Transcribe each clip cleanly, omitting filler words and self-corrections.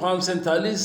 547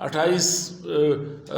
28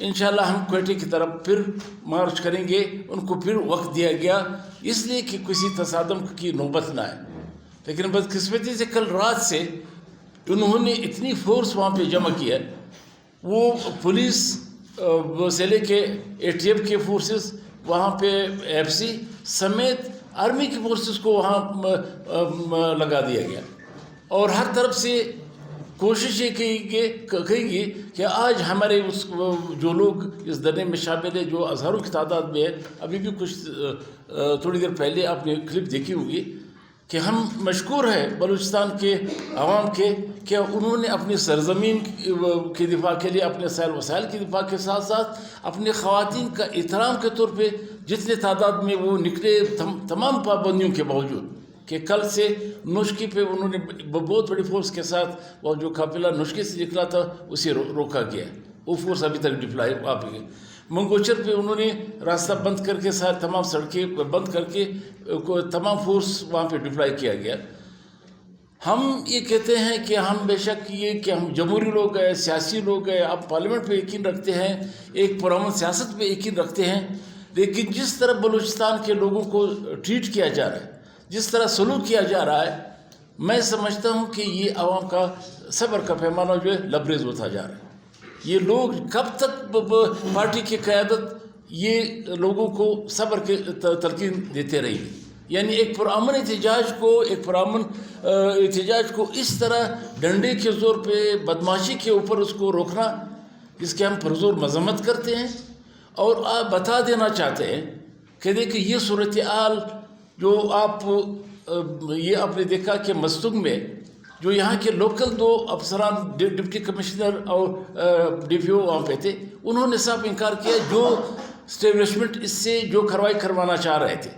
انشاءاللہ ہم کوئٹے کی طرف پھر مارچ کریں گے. ان کو پھر وقت دیا گیا اس لیے کہ کسی تصادم کی نوبت نہ آئے. لیکن بدقسمتی سے کل رات سے انہوں نے اتنی فورس وہاں پہ جمع کیا, وہ پولیس سے لے کے ATF کے فورسز, وہاں پہ FC سمیت آرمی کی فورسز کو وہاں لگا دیا گیا, اور ہر طرف سے کوشش یہ کہی گئی کہ آج ہمارے جو لوگ اس دھرنے میں شامل ہیں, جو ہزاروں کی تعداد میں ہے, ابھی بھی کچھ تھوڑی دیر پہلے آپ نے کلپ دیکھی ہوگی, کہ ہم مشکور ہیں بلوچستان کے عوام کے کہ انہوں نے اپنی سرزمین کے دفاع کے لیے اپنے وسائل کی دفاع کے ساتھ ساتھ اپنے خواتین کا احترام کے طور پہ جتنے تعداد میں وہ نکلے, تمام پابندیوں کے باوجود, کہ کل سے نوشکی پہ انہوں نے بہت بڑی فورس کے ساتھ وہ جو قافلہ نوشکی سے نکلا تھا اسے روکا گیا. وہ فورس ابھی تک ڈپلائی وہاں پہ گئی. منگوچر پہ انہوں نے راستہ بند کر کے سارے تمام سڑکیں بند کر کے تمام فورس وہاں پہ ڈپلائی کیا گیا. ہم یہ کہتے ہیں کہ ہم بے شک یہ کہ ہم جمہوری لوگ ہیں, سیاسی لوگ ہیں, آپ پارلیمنٹ پہ یقین رکھتے ہیں, ایک پرامن سیاست پہ یقین رکھتے ہیں, لیکن جس طرح بلوچستان کے لوگوں کو ٹریٹ کیا جا رہا ہے, جس طرح سلوک کیا جا رہا ہے, میں سمجھتا ہوں کہ یہ عوام کا صبر کا پیمانہ جو ہے لبریز ہوتا جا رہا ہے. یہ لوگ کب تک پارٹی کی قیادت یہ لوگوں کو صبر کے تلقین دیتے رہی گی؟ یعنی ایک پرامن احتجاج کو اس طرح ڈنڈے کے زور پہ, بدماشی کے اوپر اس کو روکنا, جس کے ہم پرزور مذمت کرتے ہیں, اور آپ بتا دینا چاہتے ہیں کہ دیکھیں یہ صورتحال جو آپ نے دیکھا کہ مستنگ میں جو یہاں کے لوکل 2 افسران ڈپٹی کمشنر اور DPO وہاں پہ تھے, انہوں نے صاف انکار کیا. جو اسٹیبلشمنٹ اس سے جو کارروائی کروانا چاہ رہے تھے,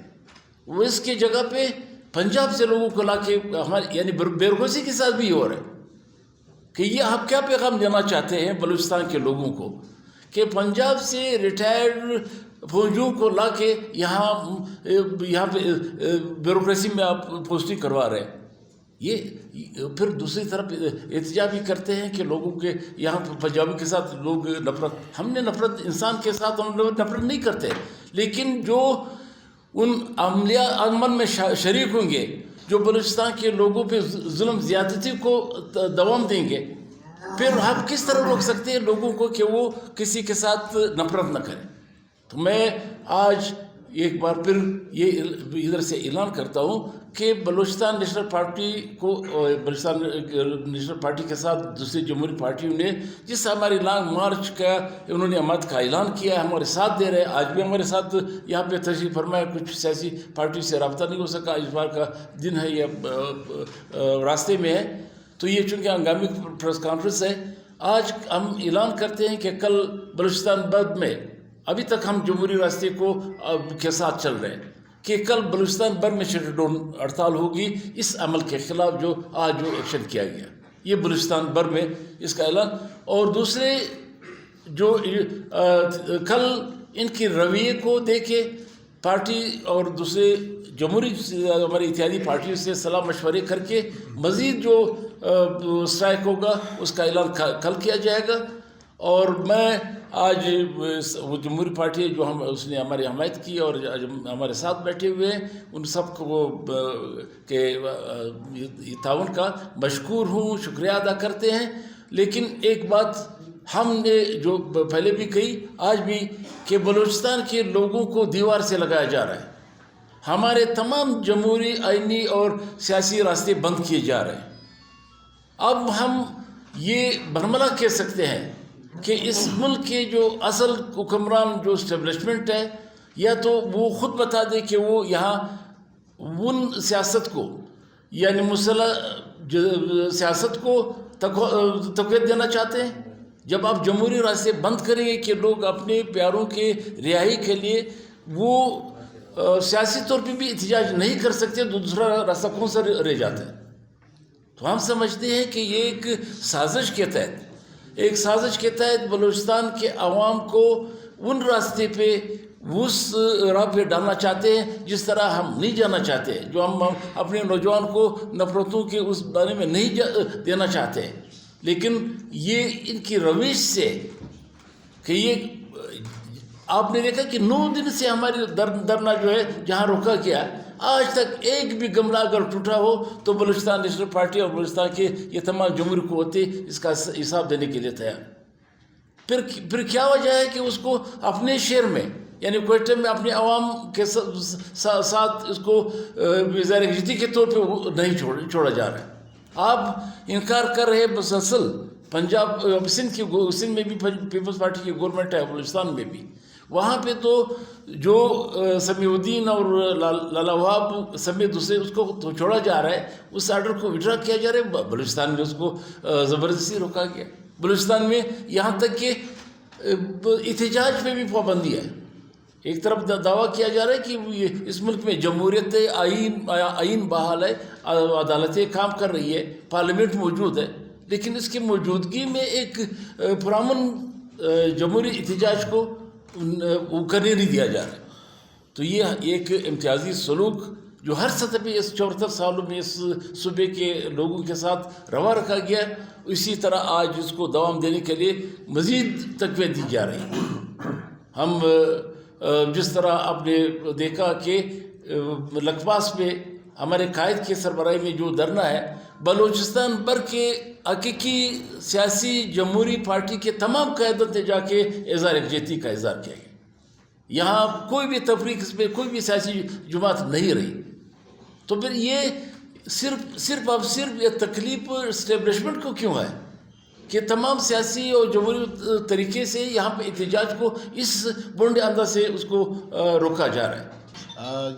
وہ اس کی جگہ پہ پنجاب سے لوگوں کو لا کے ہمارے یعنی بیرغوثی کے ساتھ بھی ہو رہا ہے. کہ یہ آپ کیا پیغام دینا چاہتے ہیں بلوچستان کے لوگوں کو, کہ پنجاب سے ریٹائرڈ فوجیوں کو لا کے یہاں پہ بیوروکریسی میں آپ پوسٹنگ کروا رہے ہیں. یہ پھر دوسری طرف احتجاج بھی کرتے ہیں کہ لوگوں کے یہاں پنجابی کے ساتھ لوگ نفرت, ہم نے نفرت انسان کے ساتھ ہم نفرت نہیں کرتے, لیکن جو ان عمل میں شریک ہوں گے جو بلوچستان کے لوگوں پہ ظلم زیادتی کو دوام دیں گے, پھر ہم کس طرح روک سکتے ہیں لوگوں کو کہ وہ کسی کے ساتھ نفرت نہ کریں. تو میں آج ایک بار پھر یہ ادھر سے اعلان کرتا ہوں کہ بلوچستان نیشنل پارٹی کے ساتھ دوسری جمہوری پارٹیوں نے جس ہماری لانگ مارچ کا انہوں نے حمایت کا اعلان کیا ہے, ہمارے ساتھ دے رہے ہیں. آج بھی ہمارے ساتھ یہاں پہ تشریف فرمایا, کچھ سیاسی پارٹی سے رابطہ نہیں ہو سکا, اس بار کا دن ہے یہ راستے میں ہے, تو یہ چونکہ ہنگامی پریس کانفرنس ہے. آج ہم اعلان کرتے ہیں کہ کل بلوچستان بد میں ابھی تک ہم جمہوری راستے کے ساتھ چل رہے ہیں, کہ کل بلوچستان بھر میں شٹر ڈاؤن ہڑتال ہوگی اس عمل کے خلاف جو آج جو ایکشن کیا گیا. یہ بلوچستان بھر میں اس کا اعلان. اور دوسرے جو کل ان کی رویے کو دیکھے پارٹی اور دوسرے جمہوری ہماری اتحادی پارٹیوں سے صلاح مشورے کر کے مزید جو اسٹرائک ہوگا اس کا اعلان کل کیا جائے گا. اور میں آج وہ جمہوری پارٹی جو اس نے ہماری حمایت کی اور ہمارے ساتھ بیٹھے ہوئے ہیں, ان سب کو کہ تعاون کا مشکور ہوں, شکریہ ادا کرتے ہیں. لیکن ایک بات ہم نے جو پہلے بھی کہی آج بھی, کہ بلوچستان کے لوگوں کو دیوار سے لگایا جا رہا ہے. ہمارے تمام جمہوری, آئینی اور سیاسی راستے بند کیے جا رہے ہیں. اب ہم یہ برملا کہہ سکتے ہیں کہ اس ملک کے جو اصل حکمران جو اسٹیبلشمنٹ ہے, یا تو وہ خود بتا دے کہ وہ یہاں ان سیاست کو یعنی مسلح سیاست کو تقویت دینا چاہتے ہیں. جب آپ جمہوری راستے بند کریں گے کہ لوگ اپنے پیاروں کے رہائی کے لیے وہ سیاسی طور پہ بھی احتجاج نہیں کر سکتے, تو دوسرا راستہ کون سا رہ جاتا ہے. تو ہم سمجھتے ہیں کہ یہ ایک سازش کے تحت بلوچستان کے عوام کو ان راستے پہ اس راہ پہ ڈالنا چاہتے ہیں جس طرح ہم نہیں جانا چاہتے, جو ہم اپنے نوجوان کو نفرتوں کے اس بارے میں نہیں دینا چاہتے. لیکن یہ ان کی روش سے کہ یہ آپ نے دیکھا کہ 9 دن سے ہماری دھرنا جو ہے جہاں روکا گیا، آج تک ایک بھی گملہ اگر ٹوٹا ہو تو بلوچستان نیشنل پارٹی اور بلوچستان کے یہ تمام جمہوری قوتیں اس کا حساب دینے کے لیے تیار۔ پھر کیا وجہ ہے کہ اس کو اپنے شہر میں یعنی کوئٹہ میں اپنے عوام کے ساتھ اس کو وزیر یکجہتی کے طور پہ نہیں چھوڑا جا رہا ہے؟ آپ انکار کر رہے مسلسل۔ پنجاب سندھ میں بھی پیپلز پارٹی کی گورنمنٹ ہے، بلوچستان میں بھی، وہاں پہ تو جو سمیع الدین اور لالا وہاب سمیت دوسرے اس کو تو چھوڑا جا رہا ہے، اس آرڈر کو وڈرا کیا جا رہا ہے۔ بلوچستان میں اس کو زبردستی روکا گیا۔ بلوچستان میں یہاں تک کہ احتجاج پہ بھی پابندی ہے۔ ایک طرف دعویٰ کیا جا رہا ہے کہ اس ملک میں جمہوریت آئین بحال ہے، عدالتیں کام کر رہی ہے، پارلیمنٹ موجود ہے، لیکن اس کی موجودگی میں ایک پرامن جمہوری احتجاج کو کرنے نہیں دیا جا رہا ہے۔ تو یہ ایک امتیازی سلوک جو ہر سطح پہ اس 74 سالوں میں اس صوبے کے لوگوں کے ساتھ روا رکھا گیا، اسی طرح آج اس کو دوام دینے کے لیے مزید تقویت دی جا رہی ہے۔ ہم جس طرح آپ نے دیکھا کہ لکواس میں ہمارے قائد کے سربراہی میں جو دھرنا ہے، بلوچستان بھر کے حقیقی سیاسی جمہوری پارٹی کے تمام قیادت نے جا کے اظہار یکجہتی کا اظہار کیا گیا۔ یہاں کوئی بھی تفریق، اس میں کوئی بھی سیاسی جماعت نہیں رہی۔ تو پھر یہ صرف یہ تکلیف اسٹیبلشمنٹ کو کیوں ہے کہ تمام سیاسی اور جمہوری طریقے سے یہاں پہ احتجاج کو اس بونڈے انداز سے اس کو روکا جا رہا ہے؟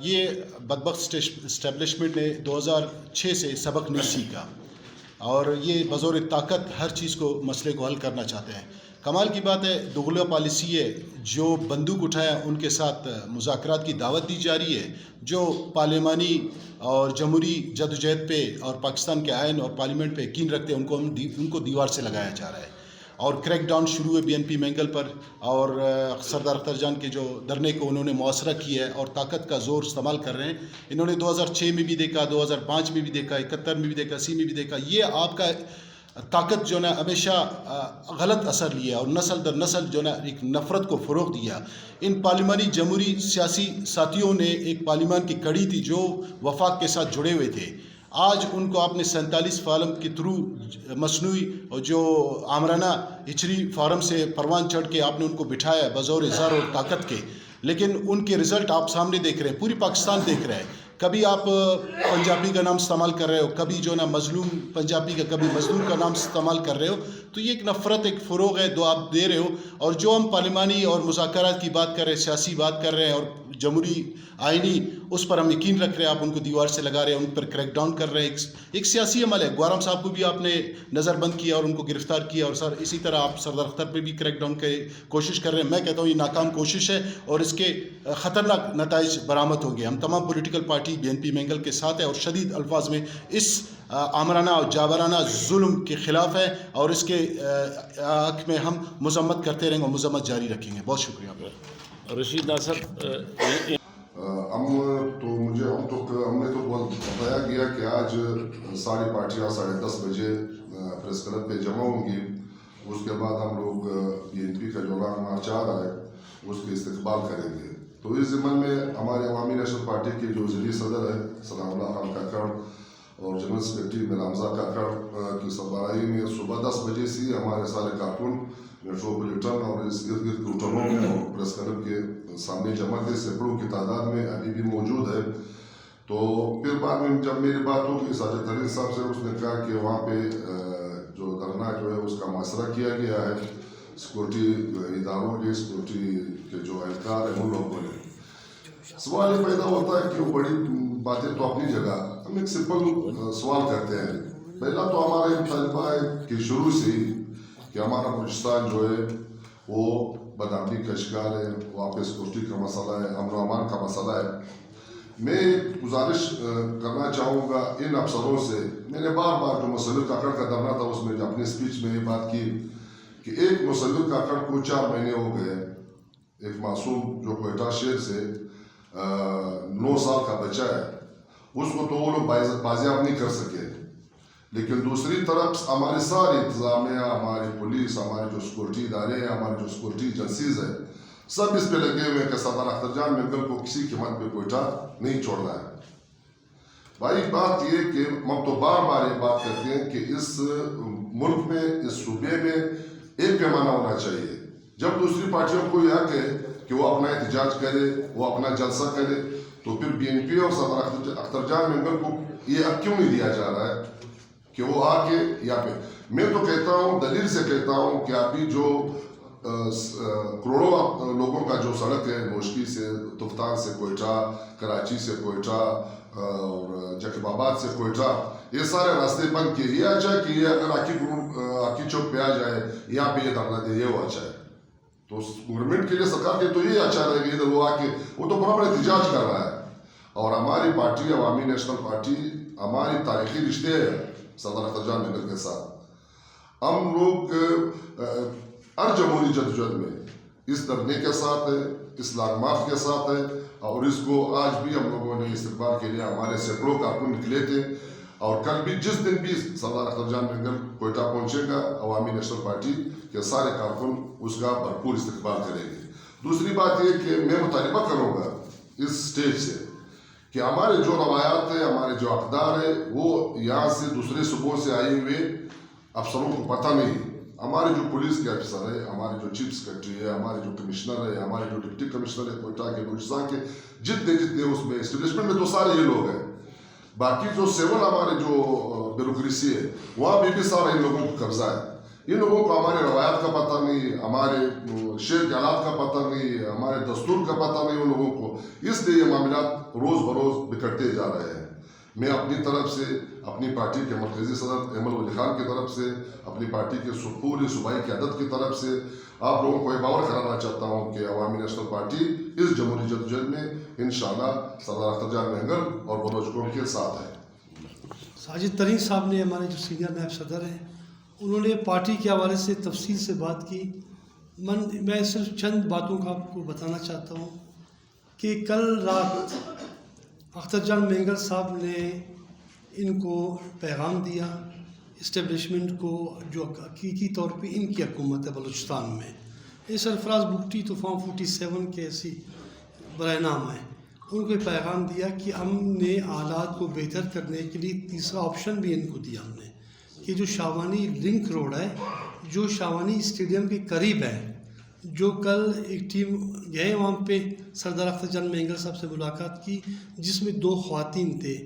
یہ بدبخت اسٹیبلشمنٹ نے 2006 سے سبق نہیں سیکھا اور یہ بزور طاقت ہر چیز کو مسئلے کو حل کرنا چاہتے ہیں۔ کمال کی بات ہے، دوغلا پالیسی ہے، جو بندوق اٹھایا ان کے ساتھ مذاکرات کی دعوت دی جا رہی ہے، جو پارلیمانی اور جمہوری جدوجہد پہ اور پاکستان کے آئین اور پارلیمنٹ پہ یقین رکھتے ہیں ان کو دیوار سے لگایا جا رہا ہے۔ اور کریک ڈاؤن شروع ہے BNP مینگل پر، اور سردار اختر جان کے جو دھرنے کو انہوں نے محاصرہ کیا ہے اور طاقت کا زور استعمال کر رہے ہیں۔ انہوں نے 2006 میں بھی دیکھا، 2005 میں بھی دیکھا، 71 میں بھی دیکھا، 80 میں بھی دیکھا۔ یہ آپ کا طاقت جو نا ہمیشہ غلط اثر لیا اور نسل در نسل جو نا ایک نفرت کو فروغ دیا۔ ان پارلیمانی جمہوری سیاسی ساتھیوں نے ایک پارلیمان کی کڑی تھی جو وفاق کے ساتھ جڑے ہوئے تھے، آج ان کو آپ نے 47 فارم کے تھرو مصنوعی اور جو آمرانہ ہچری فارم سے پروان چڑھ کے آپ نے ان کو بٹھایا بزور زر اور طاقت کے، لیکن ان کے رزلٹ آپ سامنے دیکھ رہے ہیں، پوری پاکستان دیکھ رہا ہے۔ کبھی آپ پنجابی کا نام استعمال کر رہے ہو، کبھی جو نا مظلوم پنجابی کا، کبھی مظلوم کا نام استعمال کر رہے ہو، تو یہ ایک نفرت، ایک فروغ ہے جو آپ دے رہے ہو۔ اور جو ہم پارلیمانی اور مذاکرات کی بات کر رہے ہیں، سیاسی بات کر رہے ہیں اور جمہوری آئینی، اس پر ہم یقین رکھ رہے ہیں، آپ ان کو دیوار سے لگا رہے ہیں، ان پر کریک ڈاؤن کر رہے ہیں۔ ایک سیاسی عمل ہے۔ گوارم صاحب کو بھی آپ نے نظر بند کیا اور ان کو گرفتار کیا، اور اسی طرح آپ سردار اختر پہ بھی کریک ڈاؤن کی کوشش کر رہے ہیں۔ میں کہتا ہوں یہ ناکام کوشش ہے اور اس کے خطرناک نتائج برآمد ہوں گے۔ ہم تمام پولیٹیکل پارٹی BNP مینگل کے ساتھ ہے اور شدید الفاظ میں اس آمرانہ اور جابرانہ ظلم کے خلاف ہے، اور اس کے حق میں ہم مذمت کرتے رہیں گے اور مذمت جاری رکھیں گے۔ بہت شکریہ۔ رشید ناصر، ہم نے تو بتایا گیا کہ آج ساری پارٹیاں 10:30 بجے پریس کلب پہ جمع ہوں گی۔ اس کے بعد ہم لوگ BNP کا جو لانگ مارچ آ رہا ہے اس کے استقبال کریں گے۔ تو اس ضمن میں ہمارے عوامی نیشنل پارٹی کے جو ضلعی صدر ہے سلام اللہ خان کاکڑ اور جنرل سیکرٹری میرا حمزہ کاکڑ کی سربراہی میں صبح 10 بجے سے ہمارے سارے کارکن میٹروپولیٹن اور اس ارد گرد کے ہوٹلوں میں اور پریس کلب کے سامنے جمع تھے، سینکڑوں کی تعداد میں ابھی بھی موجود ہے۔ تو پھر بعد میں جب میری بات ہوگی ساجد ترین صاحب سے، اس نے کہا کہ وہاں پہ جو دھرنا جو ہے اس کا محاصرہ کیا گیا ہے سیکورٹی اداروں کے، سیکورٹی کے جو اہلکار ہیں ان لوگوں نے۔ سوال یہ پیدا ہوتا ہے کہ وہ بڑی باتیں تو اپنی جگہ، ہم ایک سمپل سوال کرتے ہیں۔ پہلا تو ہمارا یہ مطالبہ ہے کہ شروع سے ہی کہ ہمارا بلوچستان جو ہے وہ بدامنی کا شکار ہے، وہاں پہ سیکورٹی کا مسئلہ ہے، امن و امان کا مسئلہ ہے۔ میں گزارش کرنا چاہوں گا ان افسروں سے، میں نے بار بار جو مسلح کاکڑ کا دھرنا تھا اس میں اپنی اسپیچ میں یہ بات کی کہ ایک مسلح کاکڑ کو 4 مہینے ہو گئے، ایک معصوم جو کوئٹہ شہر سے 9 سال کا بچہ ہے، اس کو تو وہ لوگ بازیاب نہیں کر سکے۔ لیکن دوسری طرف ہمارے سارے انتظامیہ، ہماری پولیس، ہمارے جو سیکورٹی ادارے ہیں، ہمارے جو سیکورٹی ایجنسیز ہیں، سب اس پہ لگے ہوئے کہ سردار اختر جان مینگل کو کسی قیمت پہ کوئٹہ نہیں چھوڑنا ہے. بھائی بات یہ کہ ہم تو بار بار یہ بات کرتے ہیں کہ اس ملک میں اس صوبے میں ایک پیمانہ ہونا چاہیے. جب دوسری پارٹیوں کو یہ حق ہے کہ وہ اپنا احتجاج کرے, وہ اپنا جلسہ کرے, تو پھر بی این پی اور سردار اختر جان مینگل کو یہ حق کیوں نہیں دیا جا رہا ہے کہ وہ آ کے یہاں پہ. میں تو کہتا ہوں, دلیل سے کہتا ہوں کہ ابھی جو کروڑوں لوگوں کا جو سڑک ہے نوشکی سے تفتان سے کوئٹہ, کراچی سے کوئٹہ اور جیکب آباد سے کوئٹہ, یہ سارے راستے بند کیے. یہ اچھا ہے کہ یہ اگر آکی چوک پہ آ جائے یہاں پہ یہ دھرنا دے, یہ وہ اچھا ہے. تو گورنمنٹ کے لیے, سرکار کے تو یہ اچھا رہے گا ادھر وہ آ کے, وہ تو برابر احتجاج کر رہا ہے. اور ہماری پارٹی عوامی نیشنل پارٹی, ہماری تاریخی رشتے ہیں سردار اختر جان مینگل کے ساتھ. ہم لوگ ہر جمہوری جدوجہد میں اس دھرنے کے ساتھ ہے, اس لانگ مارچ کے ساتھ ہے, اور اس کو آج بھی ہم لوگوں نے استقبال کے لیے ہمارے سینکڑوں کارکن نکلے تھے. اور کل بھی جس دن بھی سردار اختر جان مینگل کوئٹہ پہنچے گا, عوامی نیشنل پارٹی کے سارے کارکن اس کا بھرپور استقبال کریں گے. دوسری بات یہ کہ میں مطالبہ کروں گا اس اسٹیج سے کہ ہمارے جو روایات ہیں, ہمارے جو اقدار ہیں, وہ یہاں سے دوسرے صوبوں سے آئے ہوئے افسروں کو پتہ نہیں. ہمارے جو پولیس کے افسر ہے, ہمارے جو چیف سیکرٹری ہے, ہمارے جو کمشنر ہے, ہمارے جو ڈپٹی کمشنر ہے کوئٹہ کے, بلوچستان کے, جتنے اس میں اسٹیبلشمنٹ میں تو سارے یہ لوگ ہیں. باقی جو سیول ہمارے جو بیوروکریسی ہے وہاں بھی سارا ان لوگوں کو قبضہ ہے. ان لوگوں کو ہمارے روایات کا پتہ نہیں, ہمارے شعر کے آلات کا پتہ نہیں, ہمارے دستور کا پتہ نہیں ان لوگوں کو. اس لیے یہ معاملات روز بروز بگڑتے جا رہے ہیں. میں اپنی طرف سے, اپنی پارٹی کے مرکزی صدر احمد ولی خان کی طرف سے, اپنی پارٹی کے پوری صوبائی قیادت کی طرف سے آپ لوگوں کو یہ باور کرانا چاہتا ہوں کہ عوامی نیشنل پارٹی اس جمہوری جدوجہد میں انشاءاللہ سردار اختر جان مینگل اور بلوچ قوم کے ساتھ ہے. ساجد ترین صاحب نے, ہمارے جو سینئر نائب صدر ہیں, انہوں نے پارٹی کے حوالے سے تفصیل سے بات کی. میں صرف چند باتوں کا آپ کو بتانا چاہتا ہوں کہ کل رات اختر جان مینگل صاحب نے ان کو پیغام دیا اسٹیبلشمنٹ کو, جو حقیقی طور پہ ان کی حکومت ہے بلوچستان میں. یہ سرفراز بگٹی تو فارم 47 کے ایسی برائے نام ہیں. ان کو پیغام دیا کہ ہم نے حالات کو بہتر کرنے کے لیے تیسرا آپشن بھی ان کو دیا ہم نے, کہ جو شاہوانی لنک روڈ ہے, جو شاہوانی اسٹیڈیم کے قریب ہے, جو کل ایک ٹیم گئے وہاں پہ, سردار اختر جان مینگل صاحب سے ملاقات کی جس میں 2 خواتین تھے.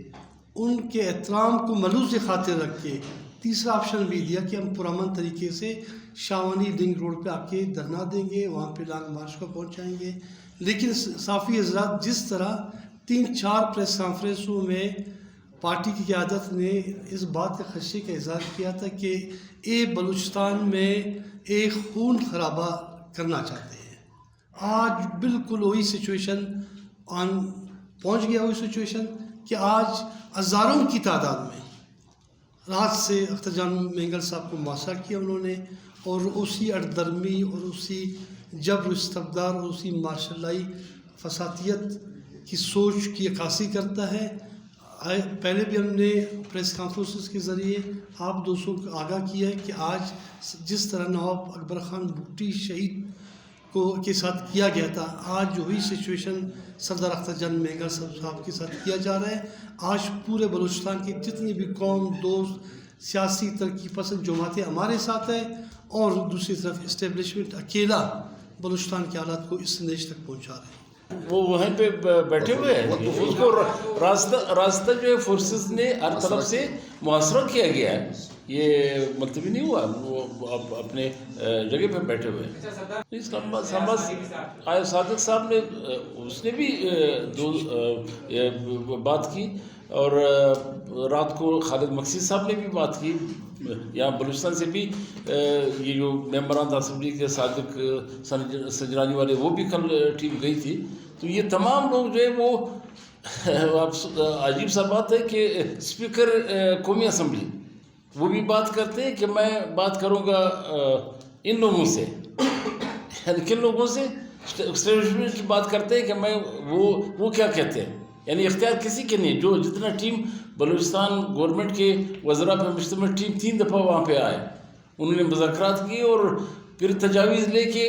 ان کے احترام کو ملوث خاطر رکھ کے تیسرا آپشن بھی دیا کہ ہم پرامن طریقے سے شاہوانی لنک روڈ پہ آ کے دھرنا دیں گے, وہاں پہ لانگ مارچ کو پہنچائیں گے. لیکن صافی حضرات, جس طرح 3-4 پریس کانفرنسوں میں پارٹی کی قیادت نے اس بات کے خدشے کا اظہار کیا تھا کہ یہ بلوچستان میں ایک خون خرابہ کرنا چاہتے ہیں, آج بالکل وہی سچویشن پہنچ گیا, وہی سچویشن کہ آج ہزاروں کی تعداد میں رات سے اختر جان مینگل صاحب کو محاصرہ کیا انہوں نے, اور اسی اڑدرمی اور اسی جبر استبدار اور اسی مارشلائی فسادیت کی سوچ کی عکاسی کرتا ہے. پہلے بھی ہم نے پریس کانفرنسز کے ذریعے آپ دوستوں کو آگاہ کیا ہے کہ آج جس طرح نواب اکبر خان بگٹی شہید کے ساتھ کیا گیا تھا, آج وہی سچویشن سردار اختر جان مینگل صاحب کے ساتھ کیا جا رہا ہے. آج پورے بلوچستان کی جتنی بھی قوم, دوست, سیاسی ترقی پسند جماعتیں ہمارے ساتھ ہیں, اور دوسری طرف اسٹیبلشمنٹ اکیلا بلوچستان کے حالات کو اس نیش تک پہنچا رہے ہیں. وہ وہیں پہ بیٹھے ہوئے ہیں, اس کو راستہ جو ہے فورسز نے ہر طرف سے محاصرہ کیا گیا ہے. یہ ملتوی نہیں ہوا, وہ اپنے جگہ پہ بیٹھے ہوئے ہیں. صادق صاحب نے, اس نے بھی بات کی, اور رات کو خالد مقصد صاحب نے بھی بات کی. یہاں بلوچستان سے بھی یہ جو ممبران اسمبلی کے صادق سجرانی والے, وہ بھی کل ٹیم گئی تھی. تو یہ تمام لوگ جو ہے وہ عجیب سا بات ہے کہ اسپیکر قومی اسمبلی وہ بھی بات کرتے ہیں کہ میں بات کروں گا ان لوگوں سے, یعنی کن لوگوں سے, اسٹیبلشمنٹ کی بات کرتے ہیں کہ میں وہ کیا کہتے ہیں, یعنی اختیار کسی کے نہیں. جو جتنا ٹیم بلوچستان گورنمنٹ کے وزراء پہ مشتمل ٹیم 3 دفعہ وہاں پہ آئے, انہوں نے مذاکرات کی اور پھر تجاویز لے کے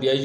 DIG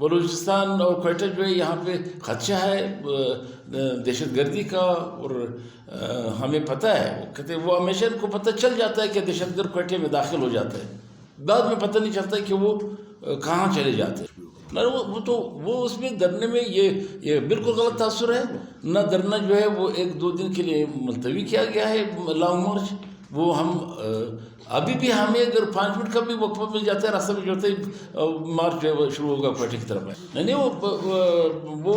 بلوچستان اور کوئٹہ جو ہے یہاں پہ خدشہ ہے دہشت گردی کا، اور ہمیں پتہ ہے، وہ کہتے ہیں وہ ہمیشہ ان کو پتہ چل جاتا ہے کہ دہشت گرد کوئٹہ میں داخل ہو جاتا ہے، بعد میں پتہ نہیں چلتا کہ وہ کہاں چلے جاتے ہیں۔ وہ اس میں ڈرنے میں یہ بالکل غلط تاثر ہے، نہ ڈرنا جو ہے وہ 1-2 دن کے لیے ملتوی کیا گیا ہے لانگ مارچ، وہ ہم ابھی بھی ہمیں اگر 5 منٹ کا بھی وقفہ مل جاتا ہے راستہ میں جو ہوتا ہے مارچ جو ہے وہ شروع ہوگا کوئٹہ کی طرف ہے، نہیں وہ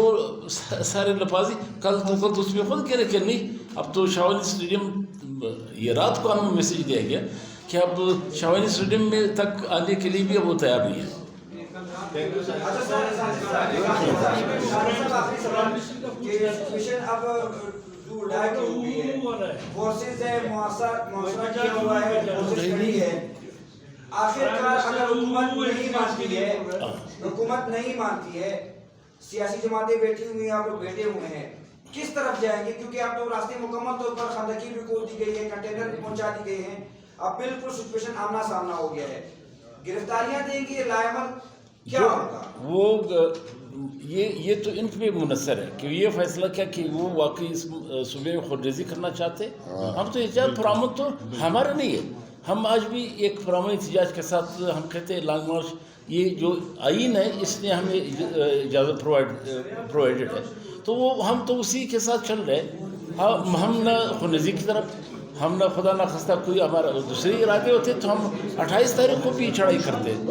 سارے لفاظی کل تو اس میں خود کہہ رہے کہ نہیں اب تو شاولی اسٹیڈیم، یہ رات کو ہمیں میسیج دیا گیا کہ اب شاولی اسٹیڈیم میں تک آنے کے لیے بھی اب وہ تیار نہیں ہے۔ حکومت نہیں مانتی ہے، سیاسی جماعتیں بیٹھی ہوئی ہیں، آپ لوگ بیٹھے ہوئے ہیں، کس طرف جائیں گے؟ کیونکہ آپ تو راستے مکمل طور پر خندقی بھی کھول دی گئی ہے، کنٹینر بھی پہنچا دی گئے ہیں، اب بالکل سچویشن آمنا سامنا ہو گیا ہے، گرفتاریاں دیں گے لائمل کیا ہوگا؟ وہ یہ تو ان پہ منحصر ہے کہ یہ فیصلہ کیا کہ وہ واقعی اس صوبے میں خود ریزی کرنا چاہتے، ہم تو احتجاج پرامن تو ہمارا نہیں ہے، ہم آج بھی ایک پرامن احتجاج کے ساتھ ہم کہتے ہیں لانگ مارچ، یہ جو آئین ہے اس نے ہمیں اجازت پرووائڈڈ ہے، تو وہ ہم تو اسی کے ساتھ چل رہے ہیں، ہم نہ خود ریزی کی طرف، ہم نہ خدا نہ خستہ کوئی ہمارا دوسرے ارادے ہوتے تو ہم 28 تاریخ کو بھی چڑھائی کرتے ہیں۔